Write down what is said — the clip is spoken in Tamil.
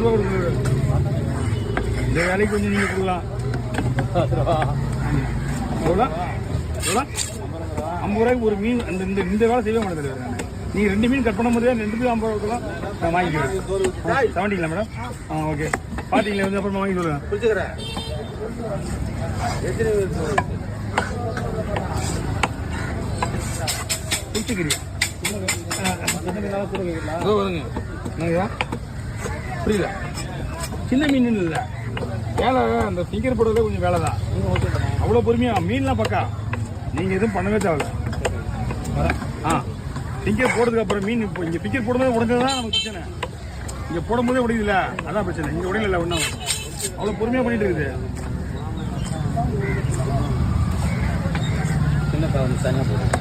ரூபா கொடுக்குறது. இந்த வேலைக்கு கொஞ்சம் நீங்கள் கொடுக்கலாம். எவ்வளோ எவ்வளோ 50 ரூபாய்க்கு ஒரு மீன். இந்த வேலை செய்ய மாட்டேன். நீங்கள் 2 மீன் கட் பண்ணும் போதே 2 50 ரூபா கொடுக்கலாம். நான் வாங்கிக்கிறேன். 70ங்களா மேடம்? ஓகே. பார்த்தீங்களா வந்து அப்புறமா வாங்கி சொல்லுங்கள். பிடிச்சிக்கிறேன். பிடிச்சிக்கிறியா? வருங்க. புரியல. சின்ன மீன் இல்லை வேலை. அந்த ஃபிங்கர் போடுறதே கொஞ்சம் வேலை தான். அவ்வளோ பொறுமையா மீன்லாம் பக்கா. நீங்கள் எதுவும் பண்ணவே தேவையில்ல. ஃபிங்கர் போடுறதுக்கு அப்புறம் மீன் இப்போ இங்கே ஃபிங்கர் போடும்போது உடஞ்சது தான் நமக்கு பிரச்சனை. இங்கே போடும்போதே உடையுதுல, அதான் பிரச்சனை. இங்கே உடையில ஒன்றும் அவ்வளோ பொறுமையாக பண்ணிட்டு இருக்குது. சின்ன தனியாக போடுறேன்.